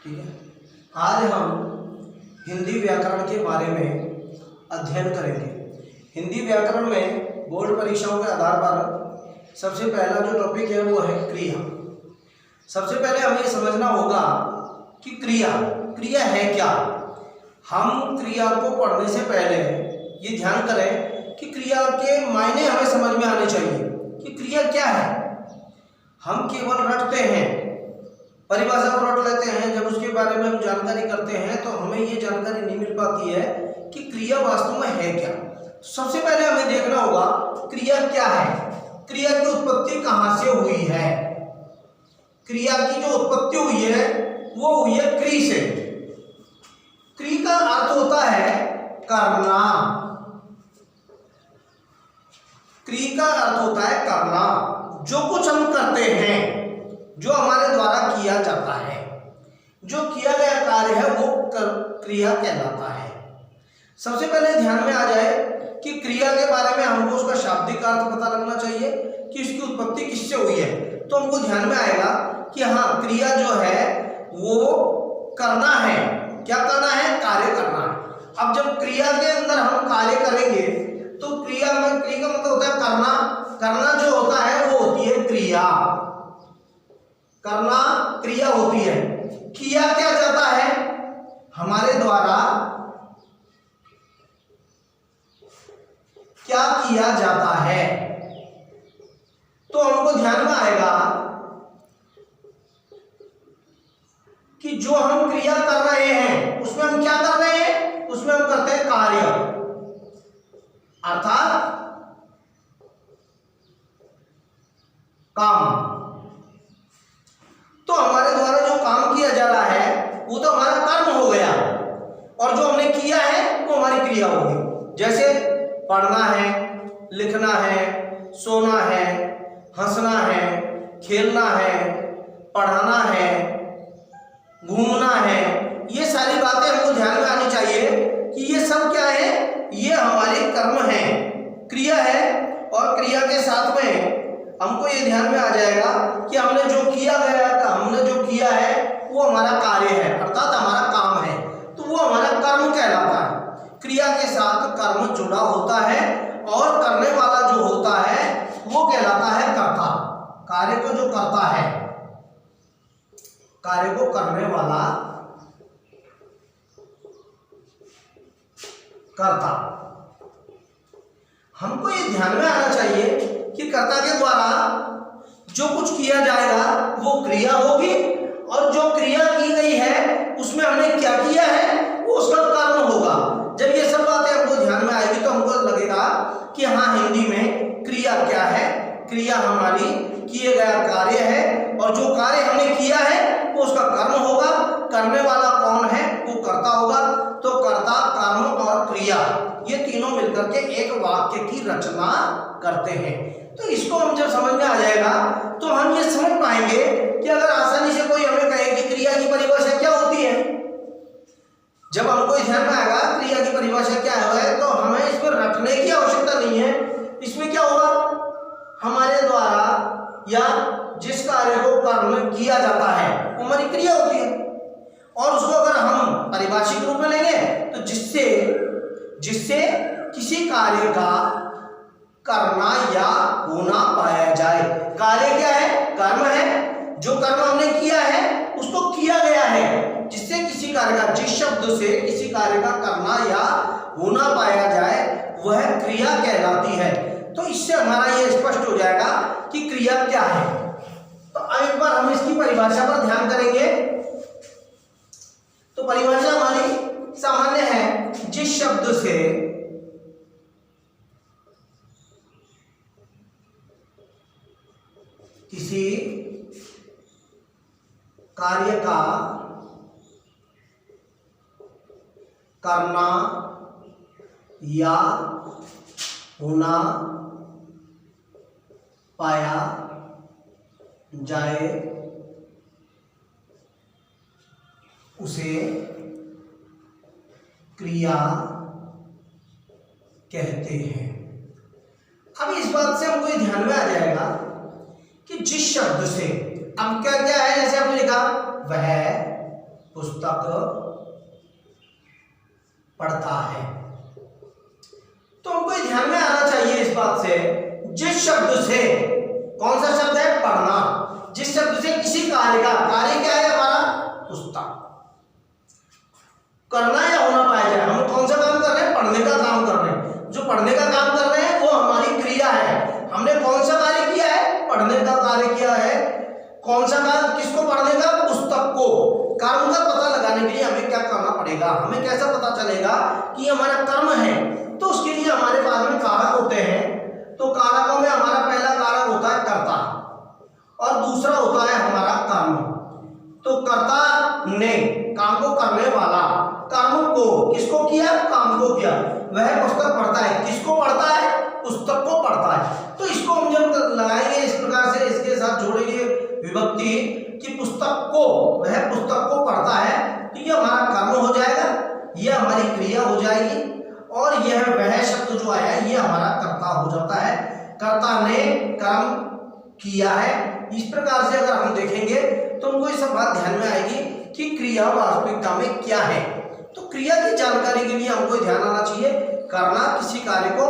ठीक है। आज हम हिंदी व्याकरण के बारे में अध्ययन करेंगे। हिंदी व्याकरण में बोर्ड परीक्षाओं के आधार पर सबसे पहला जो टॉपिक है वो है क्रिया। सबसे पहले हमें ये समझना होगा कि क्रिया है क्या। हम क्रिया को पढ़ने से पहले ये ध्यान करें कि क्रिया के मायने हमें समझ में आने चाहिए कि क्रिया क्या है। हम केवल रटते हैं, परिभाषा को रट लेते हैं, जब उसके बारे में हम जानकारी करते हैं तो हमें ये जानकारी नहीं मिल पाती है कि क्रिया वास्तव में है क्या। सबसे पहले हमें देखना होगा क्रिया क्या है, क्रिया की उत्पत्ति कहाँ से हुई है। क्रिया की जो उत्पत्ति हुई है वो हुई है क्रि से। क्रि का अर्थ होता है करना। क्रि का अर्थ होता है करना, जो कुछ हम करते हैं, जो हमारे द्वारा किया जाता है, जो किया गया कार्य है वो क्रिया कहलाता है। सबसे पहले ध्यान में आ जाए कि क्रिया के बारे में हमको उसका शाब्दिक अर्थ पता लगना चाहिए कि इसकी उत्पत्ति किससे हुई है। तो हमको ध्यान में आएगा कि हाँ, क्रिया जो है वो करना है। क्या करना है? कार्य करना है। अब जब क्रिया के अंदर हम कार्य करेंगे तो क्रिया का मतलब होता है करना। करना जो होता है वो होती है क्रिया। करना क्रिया होती है। किया क्या जाता है? हमारे द्वारा क्या किया जाता है। तो हमको ध्यान में आएगा कि जो हम क्रिया कर रहे हैं उसमें हम क्या कर रहे हैं? उसमें हम करते हैं कार्य, अर्थात काम। तो हमारे द्वारा जो काम किया जा रहा है वो तो हमारा कर्म हो गया, और जो हमने किया है वो हमारी क्रिया होगी। जैसे पढ़ना है, लिखना है, सोना है, हंसना है, खेलना है, पढ़ाना है, घूमना है। ये सारी बातें हमको ध्यान में आनी चाहिए कि ये सब क्या है? ये हमारे कर्म है, क्रिया है। और क्रिया के साथ में हमको ये ध्यान में आ जाएगा कि हमने जो किया है वो हमारा कार्य है, अर्थात हमारा काम है, तो वो हमारा कर्म कहलाता है। क्रिया के साथ कर्म जुड़ा होता है और करने वाला जो होता है वो कहलाता है कर्ता। कार्य को जो करता है, कार्य को करने वाला कर्ता। हमको ये ध्यान में आना चाहिए कि कर्ता के द्वारा जो कुछ किया जाएगा वो क्रिया होगी, और जो क्रिया की गई है उसमें हमने क्या किया है वो उसका कर्म होगा। जब ये सब बातें हमको ध्यान में आएगी तो हमको लगेगा कि हाँ, हिंदी में क्रिया क्या है। क्रिया हमारी किए गया कार्य है, और जो कार्य हमने किया है वो उसका कर्म होगा। करने वाला कौन है? वो कर्ता होगा। तो कर्ता, कर्म और क्रिया ये तीनों मिलकर के एक वाक्य की रचना करते हैं। तो इसको हम जब समझ में आ जाएगा तो हम ये समझ पाएंगे कि अगर आसानी से कोई हमें कहे कि क्रिया की परिभाषा क्या होती है, जब हमको ध्यान में आएगा क्रिया की परिभाषा क्या है, तो हमें इसमें रटने की आवश्यकता नहीं है। इसमें क्या होगा? हमारे द्वारा या जिस कार्य को कर्म किया जाता है वो हमारी क्रिया होती है, और उसको अगर हम पारिभाषिक रूप में लेंगे तो जिससे किसी कार्य का करना या होना पाया जाए। कार्य क्या है? कर्म है। जो कर्म हमने किया है उसको किया गया है, जिससे किसी कार्य का, जिस शब्द से किसी कार्य का करना या होना पाया जाए वह क्रिया कहलाती है। तो इससे हमारा ये स्पष्ट हो जाएगा कि क्रिया क्या है। तो अब एक बार हम इसकी परिभाषा पर ध्यान करेंगे। तो परिभाषा हमारी सामान्य है, जिस शब्द से किसी कार्य का करना या होना पाया जाए उसे क्रिया कहते हैं। अब इस बात से हमको ये ध्यान में आ जाएगा कि जिस शब्द से, अब क्या क्या है, जैसे आपने लिखा वह, पुस्तक पढ़ता है। तो हमको ध्यान में आना चाहिए इस बात से, जिस शब्द से, कौन सा शब्द है, पढ़ना, जिस शब्द से किसी कार्य का, कार्य क्या है हमारा, पुस्तक, करना या होना पाया जाए। हम कौन सा काम कर रहे हैं, पढ़ने का काम कर रहे हैं। जो पढ़ने का काम कर रहे हैं वो हमारी क्रिया है। हमने कौन सा कार्य किया है, पढ़ने का कार्य किया है। कौन सा कार्य, किसको पढ़ने का, पुस्तक को। कर्म का पता लगाने के लिए हमें क्या करना पड़ेगा, हमें कैसा पता चलेगा कि हमारा कर्म है, तो उसके लिए हमारे पास में कारक होते हैं। तो कारकों में हमारा पहला कारक होता है कर्ता और दूसरा होता है हमारा कर्म। तो कर्ता ने, काम को करने वाला, कर्म को, किसको किया, काम को किया, वह पुस्तक पढ़ता है। किसको पढ़ता है, पुस्तक को पढ़ता है। तो इसको हम जब लगाएंगे इस प्रकार से, इसके साथ जोड़ेंगे विभक्ति कि पुस्तक को, वह पुस्तक को पढ़ता है, तो ये हमारा कर्म हो जाएगा, यह हमारी क्रिया हो जाएगी, और यह वह शब्द जो आया है ये हमारा कर्ता हो जाता है। कर्ता ने कर्म किया है। इस प्रकार से अगर हम देखेंगे तो हमको ये सब बात ध्यान में आएगी कि क्रिया वास्तविकता में क्या है। तो क्रिया की जानकारी के लिए हमको ध्यान आना चाहिए, करना किसी कार्य को,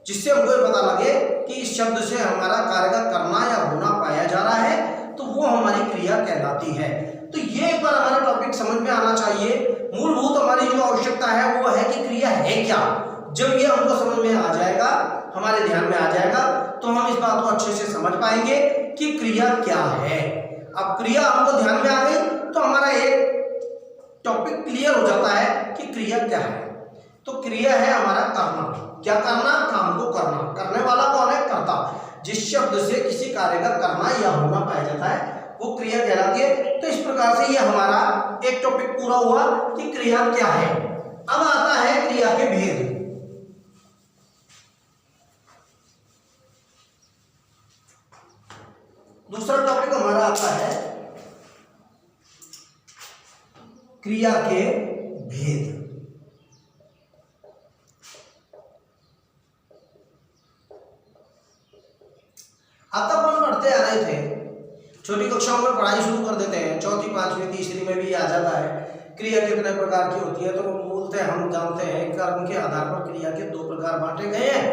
जिससे हमको ये पता लगे कि इस शब्द से हमारा कार्य का करना या होना पाया जा रहा है, तो वो हमारी क्रिया कहलाती है। तो ये एक बार हमारा टॉपिक समझ में आना चाहिए। मूलभूत हमारी जो आवश्यकता है वो है कि क्रिया है क्या। जब ये हमको समझ में आ जाएगा, हमारे ध्यान में आ जाएगा, तो हम इस बात को अच्छे से समझ पाएंगे कि क्रिया क्या है। अब क्रिया हमको ध्यान में आ गई तो हमारा एक टॉपिक क्लियर हो जाता है कि क्रिया क्या है। तो क्रिया है हमारा करना। क्या करना, काम को करना। करने वाला कौन है, कर्ता। जिस शब्द से किसी कार्य का करना या होना पाया जाता है वो क्रिया कहलाती है। तो इस प्रकार से ये हमारा एक टॉपिक पूरा हुआ कि क्रिया क्या है। अब आता है क्रिया के भेद। दूसरा टॉपिक हमारा आता है क्रिया के भेद। अब तक हम पढ़ते आ रहे थे, छोटी कक्षाओं में पढ़ाई शुरू कर देते हैं, चौथी, पांचवी, तीसरी में भी आ जाता है क्रिया कितने प्रकार की होती है। तो मूलतः हम जानते हैं कर्म के आधार पर क्रिया के दो प्रकार बांटे गए हैं,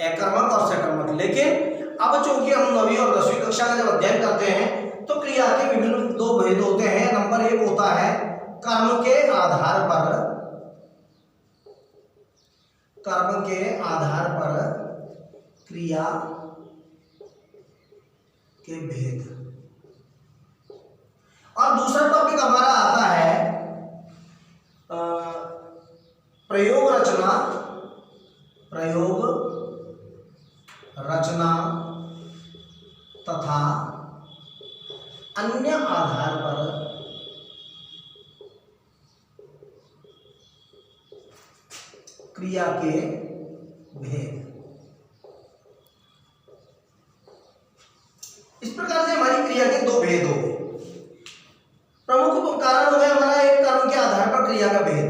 अकर्मक और सकर्मक। लेकिन अब चूंकि हम 9वीं और 10वीं कक्षा का जब अध्ययन करते हैं तो क्रिया के विभिन्न दो भेद होते हैं। नंबर 1 होता है कर्म के आधार पर, कर्म के आधार पर क्रिया के भेद। और दूसरा टॉपिक हमारा आता है प्रयोग रचना, प्रयोग रचना तथा अन्य आधार पर क्रिया के भेद। इस प्रकार से हमारी क्रिया के दो भेद हो गए। प्रमुख कारण हो गया हमारा एक कर्म के आधार पर क्रिया का भेद,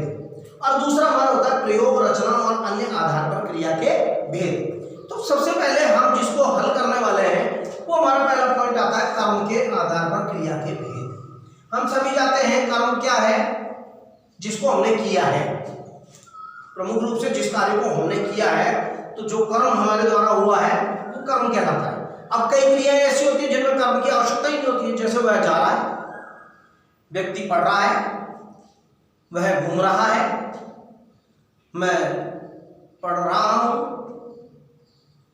और दूसरा हमारा होता है प्रयोग रचना और अन्य आधार पर क्रिया के भेद। तो सबसे पहले हम जिसको हल करने वाले हैं वो हमारा पहला पॉइंट आता है कर्म के आधार पर क्रिया के भेद। हम सभी जानते हैं कर्म क्या है, जिसको हमने किया है, प्रमुख रूप से जिस कार्य को हमने किया है, तो जो कर्म हमारे द्वारा हुआ है वो कर्म कहलाता है। अब कई क्रियाएं ऐसी होती है जिनमें कर्म की आवश्यकता ही नहीं होती है, जैसे वह जा रहा है, व्यक्ति पढ़ रहा है, वह घूम रहा है, मैं पढ़ रहा हूं,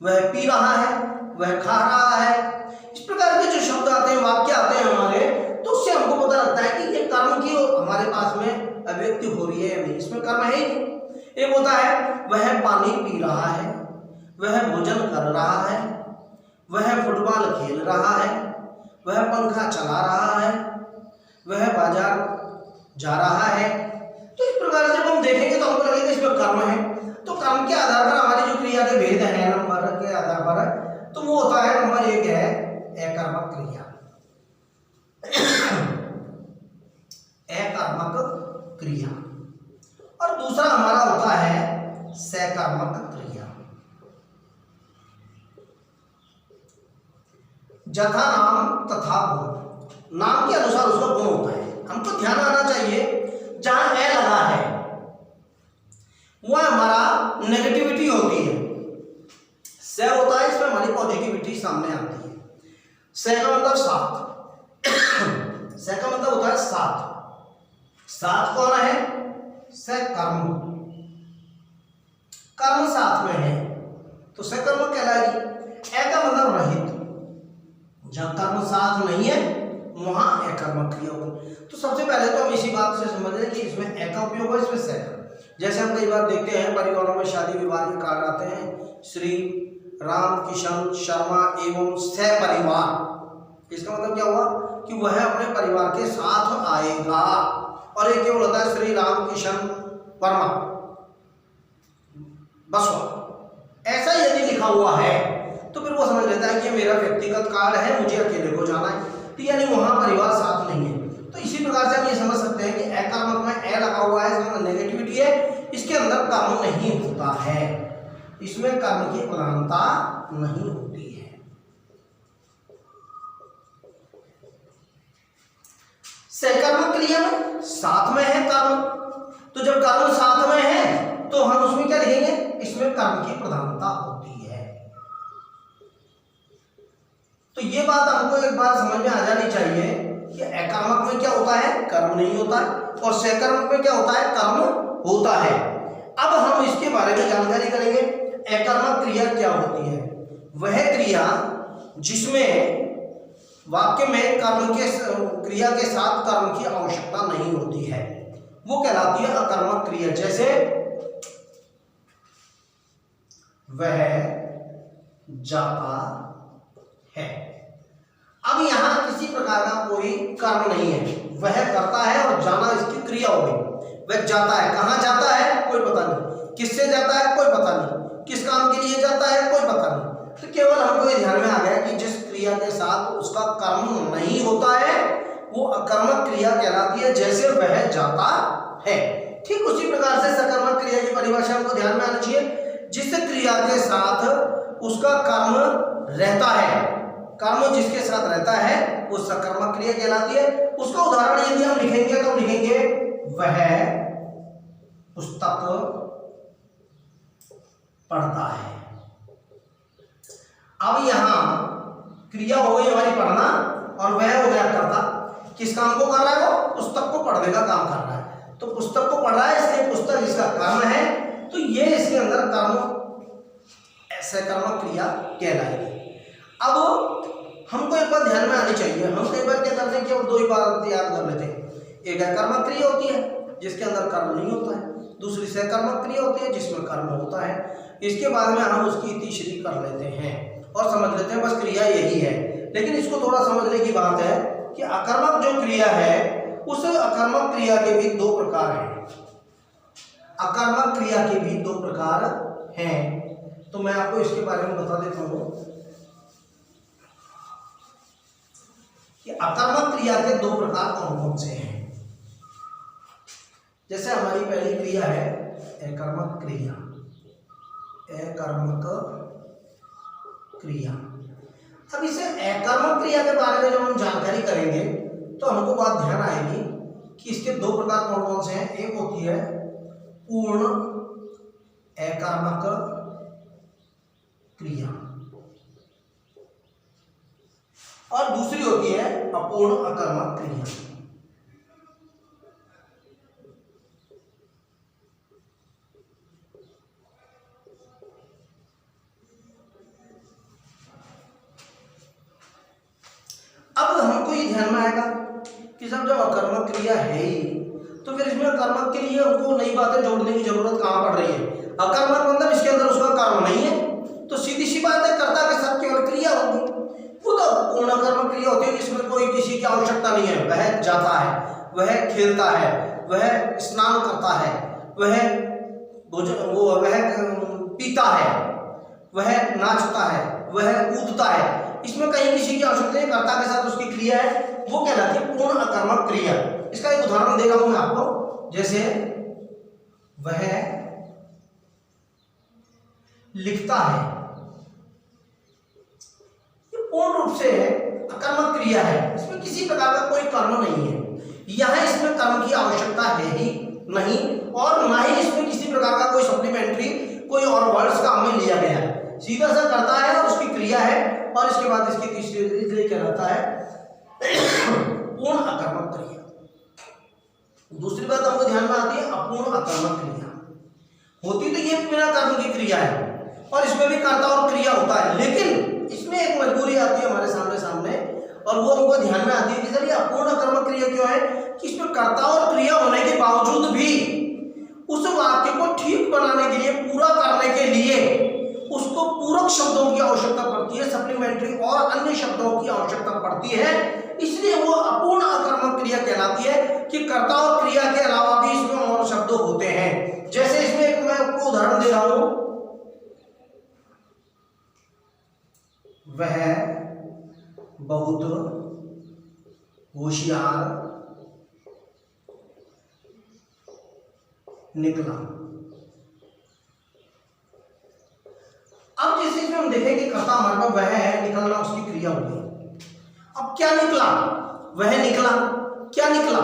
वह पी रहा है, वह खा रहा है। इस प्रकार के जो शब्द आते हैं, वाक्य आते हैं हमारे, तो उससे हमको पता लगता है कि ये कर्म की हमारे पास में अभिव्यक्ति हो रही है या नहीं, इसमें कर्म है ही नहीं। एक होता है वह पानी पी रहा है, वह भोजन कर रहा है, वह फुटबॉल खेल रहा है, वह पंखा चला रहा है, वह बाजार जा रहा है। तो इस प्रकार से हम देखेंगे तो हमको लगेगा इसमें कर्म है। तो कर्म के आधार पर हमारी जो क्रिया के भेद है नंबर के आधार पर, तो वो होता है नंबर 1 है अकर्मक क्रिया, अकर्मक क्रिया, और दूसरा हमारा होता है सकर्मक क्रिया। जथा नाम तथा गुण, नाम के अनुसार उसका गुण होता है। हमको ध्यान आना चाहिए साथ। साथ कौन है? सकर्म। कर्म साथ में है तो सकर्मक कहलाएगी। ए का मतलब रहित, जहां कर्म साथ नहीं है वहां अकर्मक क्रिया होगी। तो सबसे पहले तो हम इसी बात से समझ रहे कि इसमें ए का उपयोग है, इसमें स का। जैसे हम कई बार देखते हैं परिवारों में शादी विवाह के कार्ड आते हैं, श्री राम किशन शर्मा एवं सपरिवार। इसका मतलब क्या हुआ कि वह अपने परिवार के साथ आएगा। और एक केवल होता है श्री राम किशन वर्मा बसवा। ऐसा यदि लिखा हुआ है तो फिर वो समझ लेता है कि ये मेरा व्यक्तिगत कार्ड है, मुझे अकेले को जाना है, तो यानी वहां परिवार साथ नहीं है। तो इसी प्रकार से हम ये समझ सकते हैं कि अकर्मक में ए लगा हुआ है, इसका नेगेटिविटी है, इसके अंदर कर्म नहीं होता है, इसमें कर्म की प्रधानता नहीं होती है। सकर्मक क्रिया में साथ में है कर्म, तो जब कर्म साथ में है तो हम उसमें क्या लिखेंगे? इसमें कर्म की प्रधानता होती है। तो ये बात हमको एक बार समझ में आ जानी चाहिए कि अकर्मक में क्या होता है? कर्म नहीं होता है, और सकर्मक में क्या होता है? कर्म होता है। अब हम इसके बारे में जानकारी करेंगे। अकर्मक क्रिया क्या होती है? वह क्रिया जिसमें वाक्य में कर्म के क्रिया के साथ कर्म की आवश्यकता नहीं होती है, वो कहलाती है अकर्मक क्रिया। जैसे वह जाता है। अब यहां किसी प्रकार का कोई कर्म नहीं है, वह करता है और जाना इसकी क्रिया हो गई। वह जाता है, कहां जाता है कोई पता नहीं, किससे जाता है कोई पता नहीं, किस काम के लिए जाता है कोई पता नहीं। तो केवल हमको ये ध्यान में आ गया कि जिस क्रिया के साथ उसका कर्म नहीं होता है वो अकर्मक क्रिया कहलाती है, जैसे वह जाता है। ठीक उसी प्रकार से सकर्मक क्रिया की परिभाषा हमको ध्यान में आनी चाहिए, जिस क्रिया के साथ उसका कर्म रहता है, कर्म जिसके साथ रहता है वो सकर्मक क्रिया कहलाती है। उसका उदाहरण यदि हम लिखेंगे तो लिखेंगे वह पुस्तक पढ़ता है। अब यहां क्रिया हो गई हमारी पढ़ना, और वह हो गया करता। किस काम को कर रहा है? वो पुस्तक को पढ़ने का काम कर रहा है। तो पुस्तक को पढ़ रहा है, इसलिए पुस्तक इसका कर्म है, तो ये इसके अंदर कर्म सकर्मक क्रिया कहलाएगी। अब हमको एक बात ध्यान में आनी चाहिए, हम कई बार क्या करते हैं कि हम दो ही बात याद कर लेते हैं। एक अकर्मक क्रिया होती है जिसके अंदर कर्म नहीं होता है, दूसरी सकर्मक क्रिया होती है जिसमें कर्म होता है। इसके बाद में हम उसकी तीसरी कर लेते हैं और समझ लेते हैं बस क्रिया यही है। लेकिन इसको थोड़ा समझने की बात है कि अकर्मक जो क्रिया है उस अकर्मक क्रिया के भी दो प्रकार हैं। अकर्मक क्रिया के भी दो प्रकार हैं, तो मैं आपको इसके बारे में बता देता हूं कि अकर्मक क्रिया के दो प्रकार कौन कौन से हैं। जैसे हमारी पहली क्रिया है अकर्मक क्रिया। अकर्मक क्रिया, अब इसे अकर्मक क्रिया के बारे में जब हम जानकारी करेंगे तो हमको बात ध्यान आएगी कि इसके दो प्रकार कौन कौन से हैं। एक होती है पूर्ण अकर्मक क्रिया और दूसरी होती है अपूर्ण अकर्मक क्रिया। अब हमको ये ध्यान में आएगा कि जब अकर्मक क्रिया है ही तो फिर इसमें कर्मक के लिए हमको नई बातें जोड़ने की जरूरत कहां पड़ रही है। अकर्मक मतलब इसके अंदर उसका कर्म नहीं है, तो सीधी सी बात है कर्ता के साथ केवल क्रिया होगी। वो तो पूर्ण कर्मक क्रिया होती है जिसमें कोई किसी की आवश्यकता नहीं है। वह जाता है, वह खेलता है, वह स्नान करता है, वह पीता है, वह नाचता है, वह कूदता है, इसमें कहीं किसी की आवश्यकता नहीं, कर्ता के साथ उसकी क्रिया है, वो कहलाती है पूर्ण अकर्मक क्रिया। इसका एक उदाहरण दे रहा हूं मैं आपको। जैसे वह लिखता है, ये पूर्ण रूप से अकर्मक क्रिया है, इसमें किसी प्रकार का कोई कर्म नहीं है। यहां इसमें कर्म की आवश्यकता है ही नहीं और ना ही इसमें किसी प्रकार का कोई सप्लीमेंट्री कोई और वर्ड्स काम में लिया गया है। सीधा सा करता है और उसकी क्रिया है, और इसके बाद इसकी तीसरी कहलाता है पूर्ण अकर्मक क्रिया। दूसरी बात हमको ध्यान में आती है अपूर्ण अकर्मक क्रिया। होती तो ये बिना कर्म की क्रिया है और इसमें भी कर्ता और क्रिया होता है, लेकिन इसमें एक मजबूरी आती है हमारे सामने और वो हमको ध्यान में आती है कि सर ये अपूर्ण अकर्मक क्रिया क्यों है, कि इसमें कर्ता और क्रिया होने के बावजूद भी उस वाक्य को ठीक बनाने के लिए, पूरा करने के लिए उसको पूरक शब्दों की आवश्यकता पड़ती है, सप्लीमेंट्री और अन्य शब्दों की आवश्यकता पड़ती है। इसलिए वो अपूर्ण अकर्मक क्रिया कहलाती है कि कर्ता और क्रिया के अलावा भी इसमें और शब्द होते हैं। जैसे इसमें एक मैं आपको उदाहरण दे रहा हूं, वह बहुत होशियार निकला। अब जिस चीज में हम देखें कि कर्ता हमारे पास वह है, निकलना उसकी क्रिया होगी। अब क्या निकला, वह निकला, क्या निकला,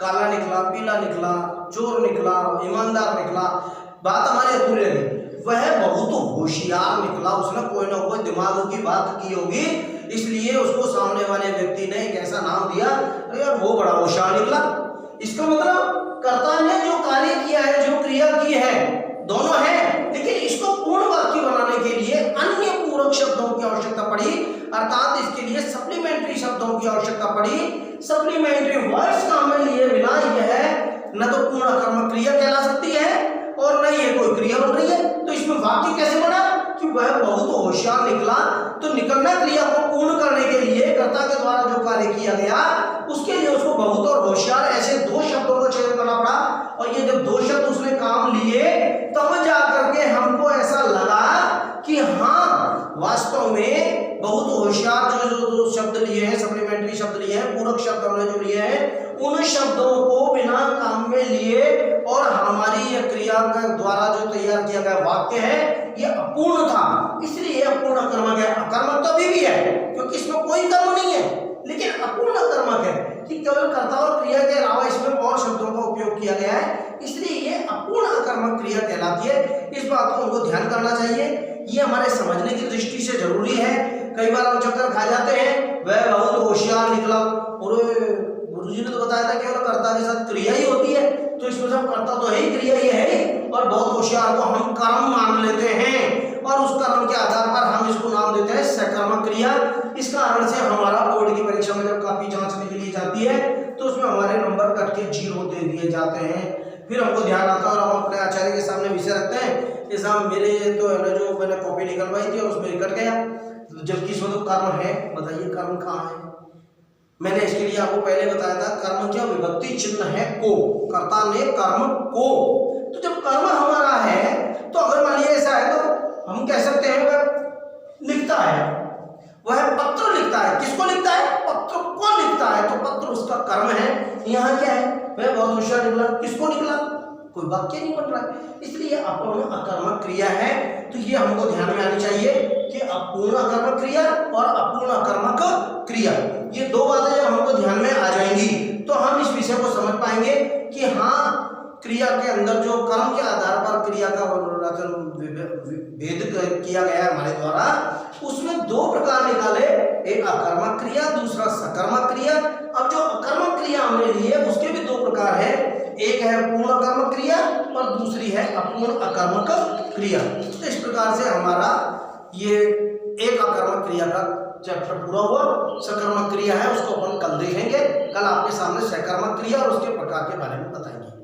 काला निकला, पीला निकला, चोर निकला, ईमानदार निकला, बात हमारी अधूरी रही। वह बहुत होशियार निकला, उसने कोई ना कोई दिमाग की बात की होगी, इसलिए उसको सामने वाले व्यक्ति ने एक ऐसा नाम दिया, अरे यार वो बड़ा होशियार निकला। इसका मतलब कर्ता ने जो कार्य किया है, जो क्रिया की है, दोनों है, लेकिन इसको पूर्ण वाक्य बनाने के लिए अन्य पूरक शब्दों की आवश्यकता पड़ी, अर्थात इसके लिए सप्लीमेंट्री शब्दों की आवश्यकता पड़ी। सप्लीमेंट्री वर्ड्स का हमें लिए बिना यह न तो पूर्ण अकर्मक क्रिया कहला सकती है और न ये कोई क्रिया बन रही है। तो इसमें वाक्य कैसे बना कि वह बहुत होशियार निकला, तो निकलना क्रिया को पूर्ण करने के लिए कर्ता के द्वारा जो कार्य किया गया उसके लिए उसको बहुत और होशियार ऐसे दो शब्दों का चयन करना पड़ा। और ये जब दो शब्द उसने काम लिए तब जाकर के हमको ऐसा लगा कि हाँ वास्तव में बहुत होशियार जो शब्द लिए हैं, सप्लीमेंट्री शब्द लिए हैं, पूरक शब्द हमने जो लिए हैं, उन शब्दों को बिना काम में लिए और हमारी यह क्रिया के द्वारा जो तैयार किया गया वाक्य है ये अपूर्ण था, इसलिए अपूर्ण अकर्मक है। अकर्मक तो अभी भी है क्योंकि इसमें कोई कर्म नहीं है, लेकिन अपूर्ण अकर्मक है कि केवल कर्ता और क्रिया के अलावा इसमें और शब्दों का उपयोग किया गया है, इसलिए ये अपूर्ण अकर्मक क्रिया कहलाती है। इस बात को हमको ध्यान करना चाहिए, ये हमारे समझने की दृष्टि से जरूरी है। कई बार हम चक्कर खा जाते हैं, वह बहुत होशियार निकला, और गुरुजी ने तो बताया था केवल कर्ता के साथ क्रिया ही होती है, तो इसमें सब कर्ता तो है ही, क्रिया ही है, और बहुत होशियार को हम कर्म मान लेते हैं और उस कर्म के आधार पर हम इसको नाम देते हैं सकर्मक क्रिया। इस कारण से हमारा बोर्ड की परीक्षा में जब कॉपी जांचने के लिए जाती है तो उसमें हमारे नंबर कट के 0 दे दिए जाते हैं। फिर हमको ध्यान आता है और हम अपने आचार्य के सामने विषय रखते हैं, जैसा मेरे तो है ना, जो मैंने कॉपी निकलवाई थी और उसमें कट गया, जबकि इसमें तो कर्म है। बताइए कर्म कहाँ है? मैंने इसके लिए आपको पहले बताया था, कर्म क्या विभक्ति चिन्ह है को, कर्ता ने कर्म को, तो जब कर्म हमारा है तो अगर मान लीजिए ऐसा है तो हम कह सकते हैं वह लिखता है, वह पत्र लिखता है। किसको लिखता है? पत्र को लिखता है, तो पत्र उसका कर्म है। यहाँ क्या है? वह बहुत होशियार निकला। किसको निकला? कोई वाक्य नहीं बन रहा है, इसलिए अपूर्ण अकर्मक क्रिया है। तो ये हमको ध्यान में आनी चाहिए कि अपूर्ण अकर्मक क्रिया और अपूर्ण अकर्मक क्रिया, ये दो बातें जब हमको ध्यान में आ जाएंगी तो हम इस विषय को समझ पाएंगे कि हाँ क्रिया के अंदर जो कर्म के आधार पर क्रिया का भेद किया गया है हमारे द्वारा, उसमें दो प्रकार निकाले, एक अकर्मक क्रिया, दूसरा सकर्मक क्रिया। अब जो अकर्मक क्रिया हमने ली है उसके भी दो प्रकार है, एक है पूर्ण अकर्मक क्रिया और दूसरी है अपूर्ण अकर्मक क्रिया। तो इस प्रकार से हमारा ये एक अकर्मक क्रिया का चैप्टर पूरा हुआ। सकर्मक क्रिया है उसको अपन कल देखेंगे, कल आपके सामने सकर्मक क्रिया और उसके प्रकार के बारे में बताएंगे।